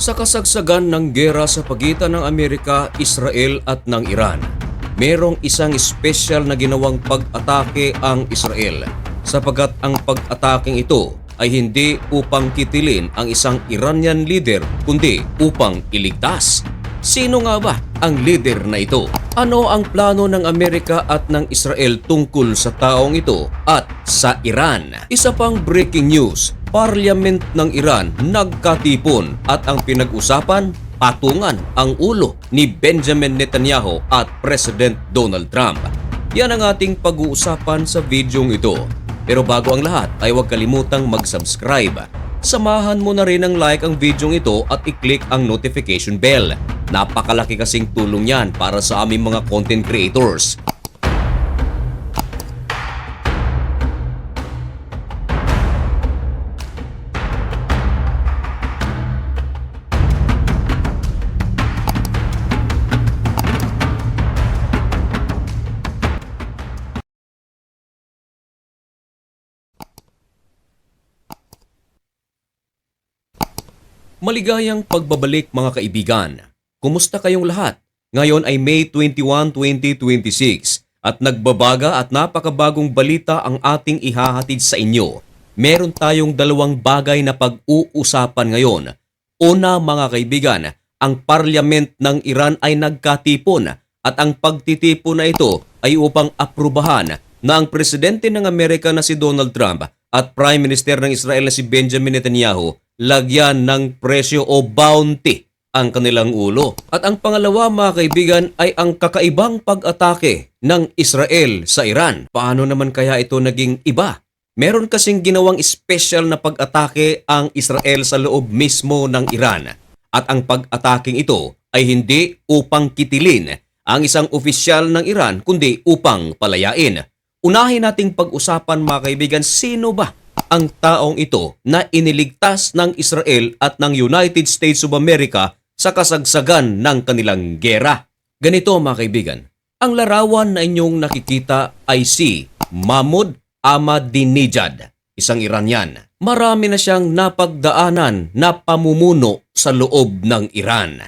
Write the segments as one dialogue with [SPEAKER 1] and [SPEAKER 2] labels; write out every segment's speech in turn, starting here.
[SPEAKER 1] Sa kasagsagan ng giyera sa pagitan ng Amerika, Israel at ng Iran, merong isang espesyal na ginawang pag-atake ang Israel sapagkat ang pag-ataking ito ay hindi upang kitilin ang isang Iranian leader kundi upang iligtas. Sino nga ba ang leader na ito? Ano ang plano ng Amerika at ng Israel tungkol sa taong ito at sa Iran? Isa pang breaking news, Parliament ng Iran nagkatipon at ang pinag-usapan, patungan ang ulo ni Benjamin Netanyahu at President Donald Trump. Yan ang ating pag-uusapan sa videong ito. Pero bago ang lahat ay huwag kalimutang mag-subscribe. Samahan mo na rin ng like ang videong ito at i-click ang notification bell. Napakalaki kasing tulong yan para sa aming mga content creators. Maligayang pagbabalik mga kaibigan. Kumusta kayong lahat? Ngayon ay May 21, 2026 at nagbabaga at napakabagong balita ang ating ihahatid sa inyo. Meron tayong dalawang bagay na pag-uusapan ngayon. Una mga kaibigan, ang Parliament ng Iran ay nagkatipon at ang pagtitipon na ito ay upang aprubahan na ang presidente ng Amerika na si Donald Trump at Prime Minister ng Israel na si Benjamin Netanyahu lagyan ng presyo o bounty ang kanilang ulo. At ang pangalawa mga kaibigan ay ang kakaibang pag-atake ng Israel sa Iran. Paano naman kaya ito naging iba? Meron kasing ginawang special na pag-atake ang Israel sa loob mismo ng Iran. At ang pag-ataking ito ay hindi upang kitilin ang isang opisyal ng Iran kundi upang palayain. Unahin nating pag-usapan mga kaibigan, sino ba ang taong ito na iniligtas ng Israel at ng United States of America sa kasagsagan ng kanilang giyera? Ganito mga kaibigan, ang larawan na inyong nakikita ay si Mahmoud Ahmadinejad, isang Iranian. Marami na siyang napagdaanan na pamumuno sa loob ng Iran.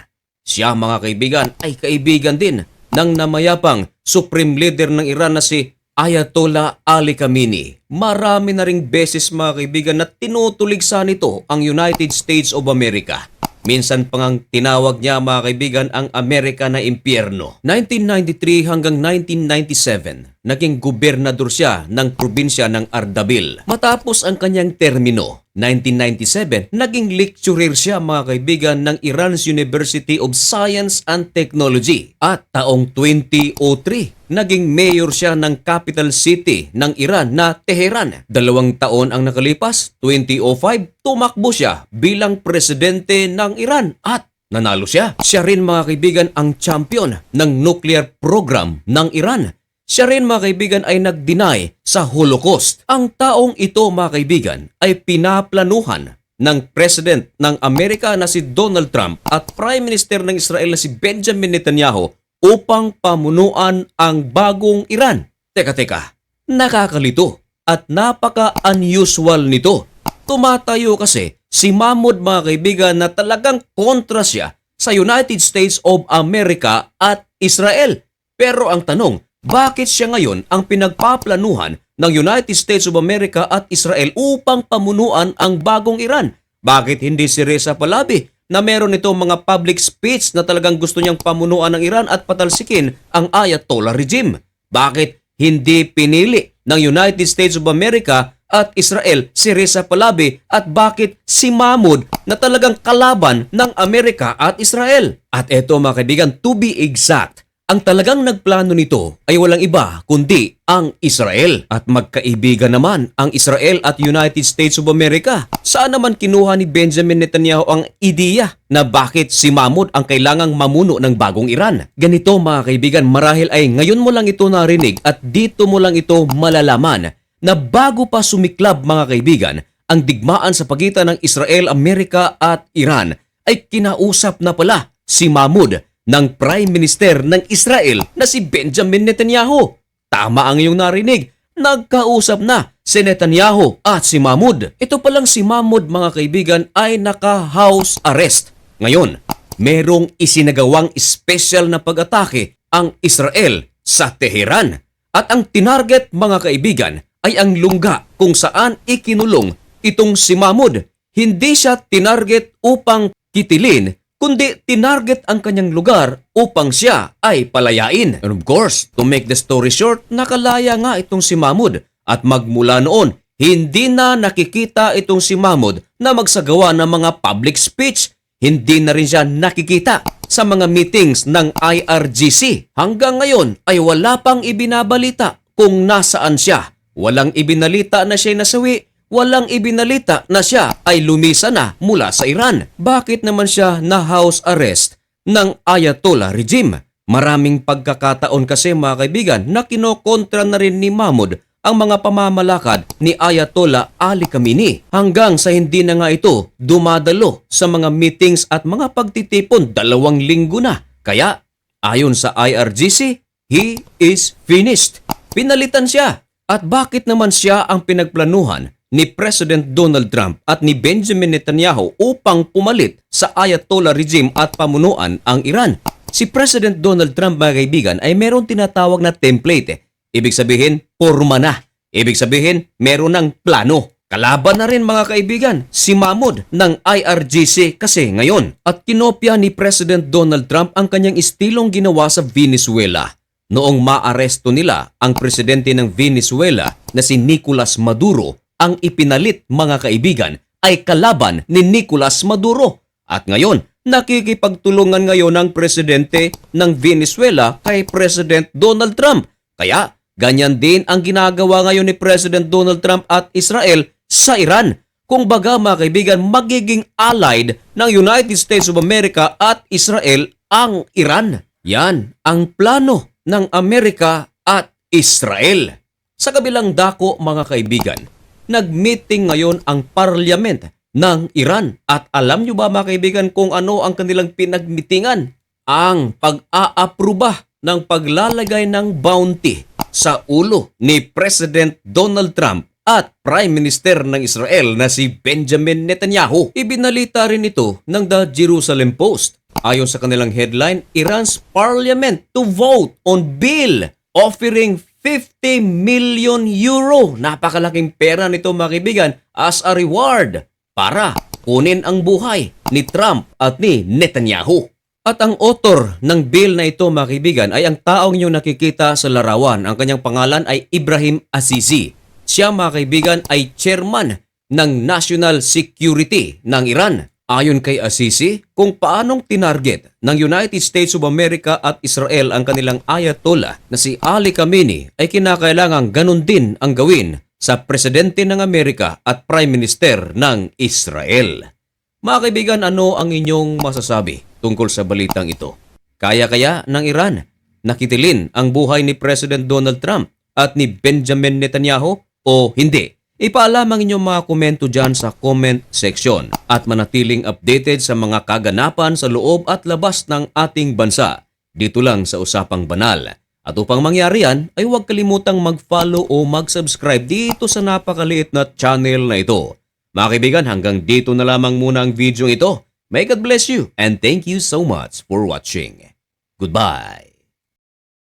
[SPEAKER 1] Siya mga kaibigan ay kaibigan din ng namayapang Supreme Leader ng Iran na si Ayatollah Ali Khamenei. Marami na ring beses mga kaibigan na tinutuligsa nito ang United States of America. Minsan pang ang tinawag niya mga kaibigan ang Amerika na impyerno. 1993 hanggang 1997, naging gobernador siya ng probinsya ng Ardabil. Matapos ang kanyang termino, 1997, naging lecturer siya mga kaibigan ng Iran's University of Science and Technology. At taong 2003, naging mayor siya ng capital city ng Iran na Tehran. 2 taon ang nakalipas, 2005, tumakbo siya bilang presidente ng Iran at nanalo siya. Siya rin mga kaibigan ang champion ng nuclear program ng Iran. Siya rin mga kaibigan ay nag-deny sa Holocaust. Ang taong ito mga kaibigan ay pinaplanuhan ng President ng Amerika na si Donald Trump at Prime Minister ng Israel na si Benjamin Netanyahu upang pamunuan ang bagong Iran. Teka, nakakalito at napaka-unusual nito. Tumatayo kasi si Mahmoud mga kaibigan na talagang kontra siya sa United States of America at Israel. Pero ang tanong, bakit siya ngayon ang pinagpaplanuhan ng United States of America at Israel upang pamunuan ang bagong Iran? Bakit hindi si Reza Pahlavi na meron itong mga public speech na talagang gusto niyang pamunuan ng Iran at patalsikin ang Ayatollah regime? Bakit hindi pinili ng United States of America at Israel si Reza Pahlavi at bakit si Mahmoud na talagang kalaban ng Amerika at Israel? At eto mga kaibigan, to be exact, ang talagang nagplano nito ay walang iba kundi ang Israel. At magkaibigan naman ang Israel at United States of America. Saan naman kinuha ni Benjamin Netanyahu ang ideya na bakit si Mahmoud ang kailangang mamuno ng bagong Iran? Ganito mga kaibigan, marahil ay ngayon mo lang ito narinig at dito mo lang ito malalaman na bago pa sumiklab mga kaibigan ang digmaan sa pagitan ng Israel, Amerika at Iran ay kinausap na pala si Mahmoud ng Prime Minister ng Israel na si Benjamin Netanyahu. Tama ang iyong narinig, nagkausap na si Netanyahu at si Mahmoud. Ito palang si Mahmoud mga kaibigan ay naka-house arrest Ngayon, merong isinagawang special na pag-atake ang Israel sa Tehran. At ang tinarget mga kaibigan ay ang lungga kung saan ikinulong itong si Mahmoud. Hindi siya tinarget upang kitilin, kundi tinarget ang kanyang lugar upang siya ay palayain. And of course, to make the story short, nakalaya nga itong si Mahmoud. At magmula noon, hindi na nakikita itong si Mahmoud na magsagawa ng mga public speech. Hindi na rin siya nakikita sa mga meetings ng IRGC. Hanggang ngayon ay wala pang ibinabalita kung nasaan siya. Walang ibinalita na siya'y nasawi. Walang ibinalita na siya ay lumisa na mula sa Iran. Bakit naman siya na house arrest ng Ayatollah regime? Maraming pagkakataon kasi mga kaibigan na kinokontra na rin ni Mahmoud ang mga pamamalakad ni Ayatollah Ali Khamenei hanggang sa hindi na nga ito dumadalo sa mga meetings at mga pagtitipon 2 linggo na. Kaya ayon sa IRGC, he is finished. Pinalitan siya. At bakit naman siya ang pinagplanuhan ni President Donald Trump at ni Benjamin Netanyahu upang pumalit sa Ayatollah regime at pamunuan ang Iran? Si President Donald Trump mga kaibigan ay meron tinatawag na template. Ibig sabihin, porma na. Ibig sabihin, meron ng plano. Kalaban na rin mga kaibigan si Mahmoud ng IRGC kasi ngayon. At kinopya ni President Donald Trump ang kanyang istilong ginawa sa Venezuela. Noong maaresto nila ang presidente ng Venezuela na si Nicolas Maduro, ang ipinalit mga kaibigan ay kalaban ni Nicolas Maduro. At ngayon, nakikipagtulungan ngayon ng presidente ng Venezuela kay President Donald Trump. Kaya ganyan din ang ginagawa ngayon ni President Donald Trump at Israel sa Iran. Kung baga mga kaibigan, magiging allied ng United States of America at Israel ang Iran. Yan ang plano ng Amerika at Israel. Sa kabilang dako mga kaibigan, nag-meeting ngayon ang parliament ng Iran. At alam nyo ba mga kaibigan kung ano ang kanilang pinagmitingan? Ang pag-aapruba ng paglalagay ng bounty sa ulo ni President Donald Trump at Prime Minister ng Israel na si Benjamin Netanyahu. Ibinalita rin ito ng The Jerusalem Post. Ayon sa kanilang headline, Iran's parliament to vote on bill offering 50 million euro. Napakalaking pera nito mga kaibigan as a reward para kunin ang buhay ni Trump at ni Netanyahu. At ang author ng bill na ito mga kaibigan ay ang taong inyong nakikita sa larawan. Ang kanyang pangalan ay Ibrahim Azizi. Siya mga kaibigan ay chairman ng National Security ng Iran. Ayon kay Azizi, kung paanong tinarget ng United States of America at Israel ang kanilang Ayatollah na si Ali Khamenei ay kinakailangang ganun din ang gawin sa Presidente ng Amerika at Prime Minister ng Israel. Mga kaibigan, ano ang inyong masasabi tungkol sa balitang ito? Kaya ng Iran nakitilin ang buhay ni President Donald Trump at ni Benjamin Netanyahu o hindi? Ipaalam ang inyong mga komento dyan sa comment section at manatiling updated sa mga kaganapan sa loob at labas ng ating bansa. Dito lang sa Usapang Banal. At upang mangyari yan, ay huwag kalimutang mag-follow o mag-subscribe dito sa napakaliit na channel na ito. Mga kaibigan, hanggang dito na lamang muna ang video ito. May God bless you and thank you so much for watching. Goodbye!